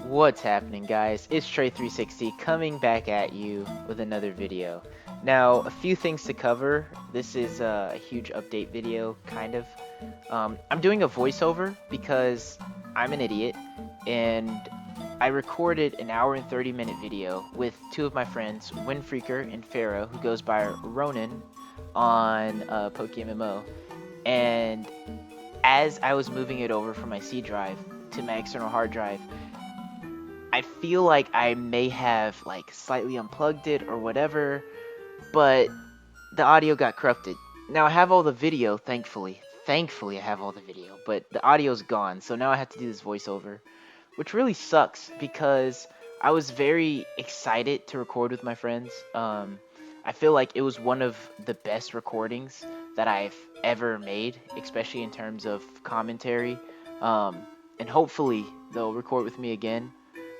What's happening, guys? It's Trey360 coming back at you with another video. Now, a few things to cover. This is a huge update video, kind of. I'm doing a voiceover because I'm an idiot, and I recorded an hour and 30-minute video with two of my friends, Winfreaker and Pharaoh, who goes by Ronan on POKEMMO. And as I was moving it over from my C drive to my external hard drive, I feel like I may have like slightly unplugged it or whatever, but the audio got corrupted. Now I have all the video, thankfully. Thankfully I have all the video, but the audio's gone, so now I have to do this voiceover, which really sucks because I was very excited to record with my friends. I feel like it was one of the best recordings that I've ever made, especially in terms of commentary. And hopefully they'll record with me again.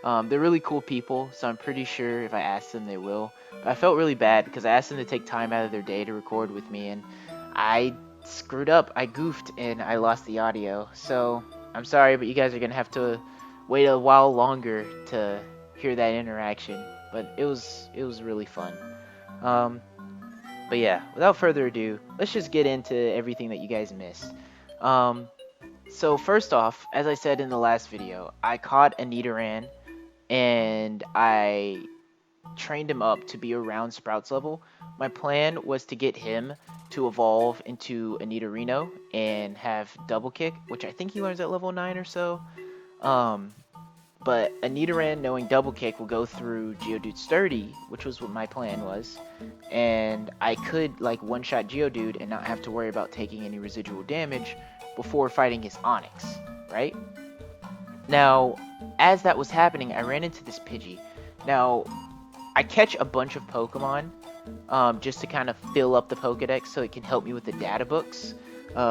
They're really cool people, so I'm pretty sure if I ask them, they will. But I felt really bad because I asked them to take time out of their day to record with me, and I screwed up. I goofed, and I lost the audio. So I'm sorry, but you guys are gonna have to wait a while longer to hear that interaction. But it was really fun. Um, but yeah, without further ado, let's just get into everything that you guys missed. So first off, as I said in the last video, I caught a Nidoran and I trained him up to be around Sprout's level. My plan was to get him to evolve into a Nidorino and have double kick, which I think he learns at level 9 or so. But a Nidoran knowing double kick will go through Geodude Sturdy, which was what my plan was, and I could like one-shot Geodude and not have to worry about taking any residual damage before fighting his Onix, right? Now, as that was happening, I ran into this Pidgey. Now, I catch a bunch of Pokemon just to kind of fill up the Pokedex so it can help me with the data books,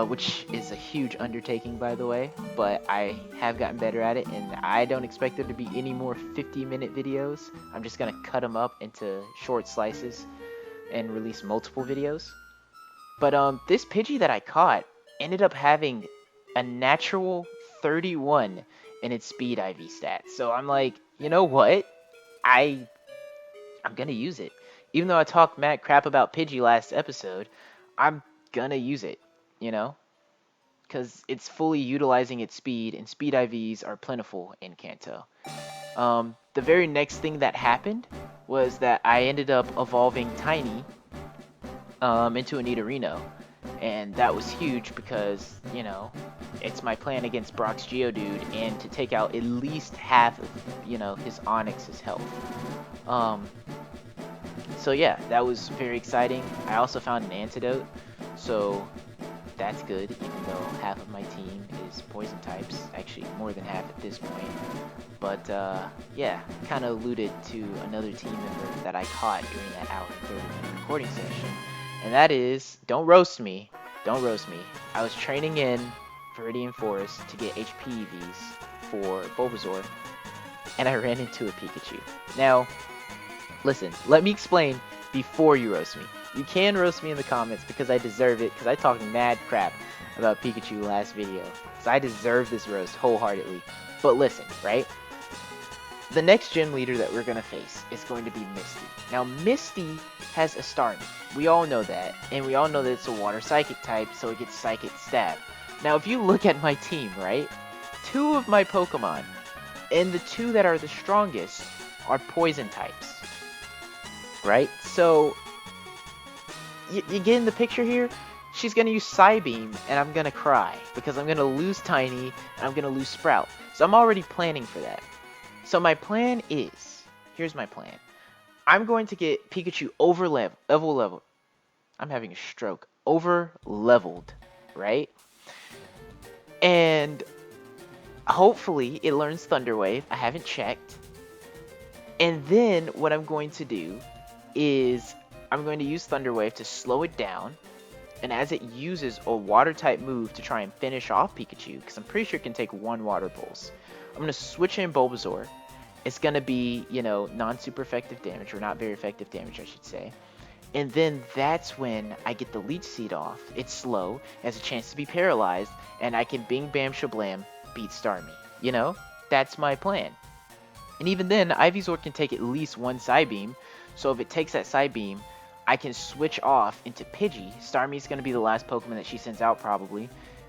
which is a huge undertaking, by the way, but I have gotten better at it, and I don't expect there to be any more 50-minute videos. I'm just going to cut them up into short slices and release multiple videos. But this Pidgey that I caught ended up having a natural 31 in its speed IV stats. So I'm like, you know what? I'm gonna use it. Even though I talked mad crap about Pidgey last episode, I'm gonna use it, you know? Because it's fully utilizing its speed, and speed IVs are plentiful in Kanto. The very next thing that happened was that I ended up evolving Tiny into a Nidorino. And that was huge because, you know, it's my plan against Brock's Geodude and to take out at least half of, you know, his Onix's health. So yeah, that was very exciting. I also found an antidote, so that's good, even though half of my team is poison types. Actually, more than half at this point. But yeah, kind of alluded to another team member that I caught during that hour and 30-minute recording session. And that is, don't roast me. Don't roast me. I was training in Viridian Forest to get HP EVs for Bulbasaur, and I ran into a Pikachu. Now, listen, let me explain before you roast me. You can roast me in the comments because I deserve it, because I talked mad crap about Pikachu last video. So I deserve this roast wholeheartedly. But listen, right? The next gym leader that we're going to face is going to be Misty. Now, Misty has a Starmie. We all know that. And we all know that it's a water psychic type, so it gets psychic stab. Now, if you look at my team, right? 2 of my Pokemon, and the 2 that are the strongest, are poison types. Right? So, you get in the picture here? She's going to use Psybeam, and I'm going to cry. Because I'm going to lose Tiny, and I'm going to lose Sprout. So I'm already planning for that. So my plan is, here's my plan. I'm going to get Pikachu over level. I'm having a stroke. Over leveled, right? And hopefully it learns Thunder Wave. I haven't checked. And then what I'm going to do is I'm going to use Thunder Wave to slow it down. And as it uses a water type move to try and finish off Pikachu, because I'm pretty sure it can take 1 water pulse, I'm going to switch in Bulbasaur. It's going to be, you know, non-super effective damage, or not very effective damage, I should say. And then that's when I get the Leech Seed off. It's slow, it has a chance to be paralyzed, and I can Bing Bam Shablam beat Starmie. You know, that's my plan. And even then, Ivysaur can take at least one Psybeam. So if it takes that Psybeam, I can switch off into Pidgey. Starmie's going to be the last Pokemon that she sends out probably.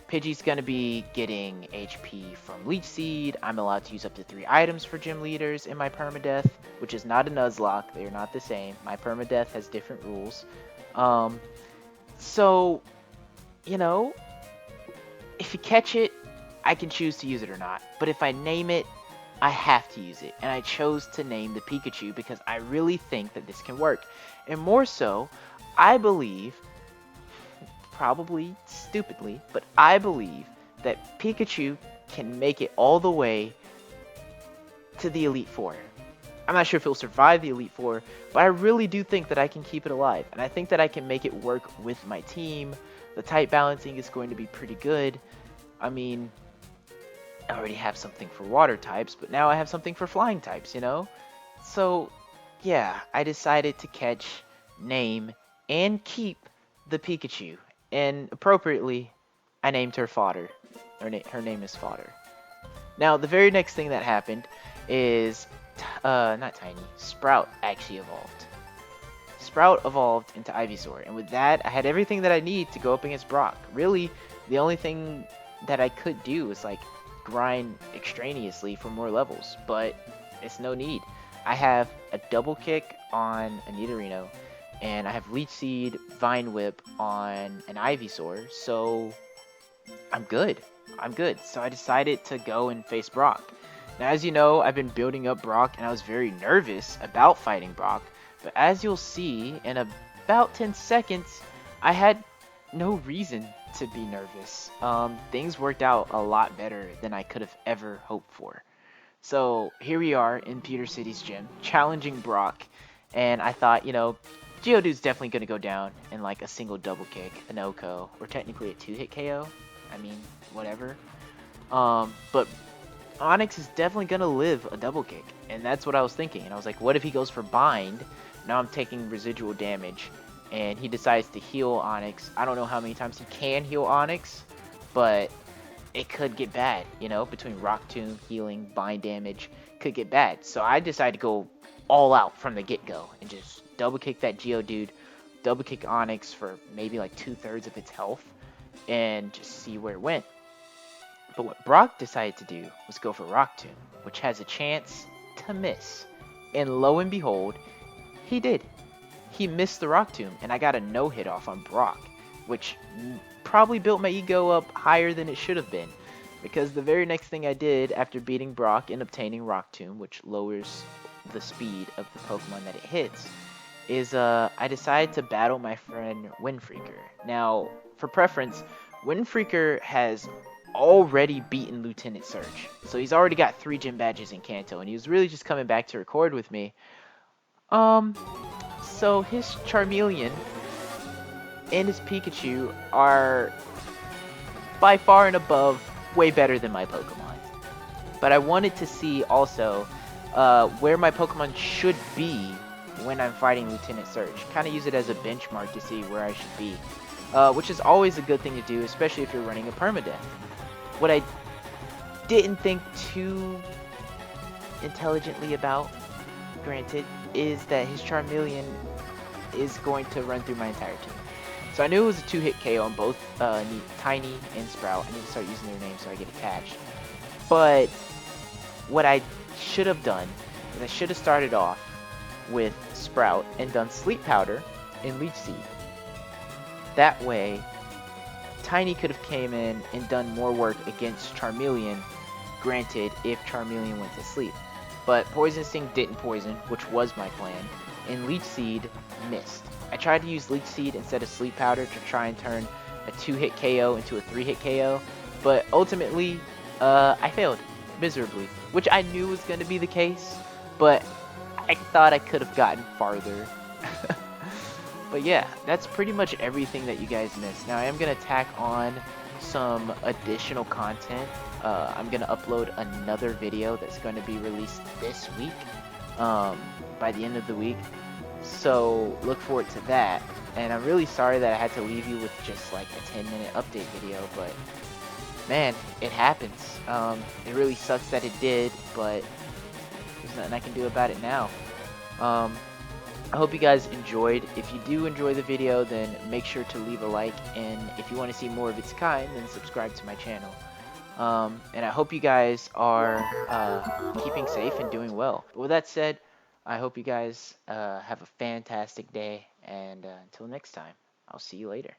Pidgey's going to be getting HP from Leech Seed. I'm allowed to use up to 3 items for Gym Leaders in my Permadeath, which is not a Nuzlocke. They are not the same. My Permadeath has different rules. So, you know, if you catch it, I can choose to use it or not. But if I name it, I have to use it. And I chose to name the Pikachu because I really think that this can work. And more so, I believe, probably stupidly, but I believe that Pikachu can make it all the way to the Elite Four. I'm not sure if it'll survive the Elite Four, but I really do think that I can keep it alive. And I think that I can make it work with my team. The type balancing is going to be pretty good. I mean, I already have something for water types, but now I have something for flying types, you know? So, yeah, I decided to catch, name, and keep the Pikachu. And appropriately, I named her Fodder. Her name is Fodder. Now, the very next thing that happened is, not Tiny, Sprout actually evolved. Sprout evolved into Ivysaur, and with that, I had everything that I need to go up against Brock. Really, the only thing that I could do was, like, grind extraneously for more levels, but it's no need. I have a double kick on a Nidorino, and I have Leech Seed, Vine Whip on an Ivysaur, so I'm good. I'm good. So I decided to go and face Brock. Now, as you know, I've been building up Brock, and I was very nervous about fighting Brock, but as you'll see in about 10 seconds, I had no reason to be nervous. Things worked out a lot better than I could have ever hoped for. So here we are in Pewter City's gym, challenging Brock, and I thought, you know, Geodude's definitely going to go down in like a single double kick, an OHKO, or technically a 2-hit KO. I mean, whatever. But Onix is definitely going to live a double kick, and that's what I was thinking. And I was like, what if he goes for bind? Now I'm taking residual damage, and he decides to heal Onix. I don't know how many times he can heal Onix, but it could get bad, you know, between Rock Tomb, healing, bind damage, could get bad. So I decided to go all out from the get-go and just double kick that Geodude, double kick Onix for maybe like 2/3 of its health, and just see where it went. But what Brock decided to do was go for Rock Tomb, which has a chance to miss. And lo and behold, he did. He missed the Rock Tomb, and I got a no-hit off on Brock, which probably built my ego up higher than it should have been. Because the very next thing I did after beating Brock and obtaining Rock Tomb, which lowers the speed of the Pokemon that it hits, is I decided to battle my friend Windfreaker. Now, for preference, Windfreaker has already beaten Lieutenant Surge. So he's already got 3 gym badges in Kanto, and he was really just coming back to record with me. So his Charmeleon and his Pikachu are by far and above way better than my Pokemon. But I wanted to see also where my Pokemon should be when I'm fighting Lieutenant Surge. Kind of use it as a benchmark to see where I should be. Which is always a good thing to do, especially if you're running a Permadeath. What I didn't think too intelligently about, granted, is that his Charmeleon is going to run through my entire team. So I knew it was a 2-hit KO on both Tiny and Sprout. I need to start using their names so I get attached. But what I should have done is I should have started off with Sprout and done Sleep Powder and Leech Seed. That way, Tiny could have came in and done more work against Charmeleon, granted, if Charmeleon went to sleep. But Poison Sting didn't poison, which was my plan, and Leech Seed missed. I tried to use Leech Seed instead of Sleep Powder to try and turn a 2-hit KO into a 3-hit KO, but ultimately, I failed miserably, which I knew was going to be the case, but I thought I could have gotten farther. But yeah, that's pretty much everything that you guys missed. Now I am going to tack on some additional content. I'm going to upload another video that's going to be released this week, by the end of the week. So look forward to that. And I'm really sorry that I had to leave you with just like a 10-minute update video, but man, it happens. It really sucks that it did, but there's nothing I can do about it now. Um, I hope you guys enjoyed. If you do enjoy the video, then make sure to leave a like, and if you want to see more of its kind, then subscribe to my channel. And I hope you guys are keeping safe and doing well. But with that said, I hope you guys have a fantastic day, and until next time, I'll see you later.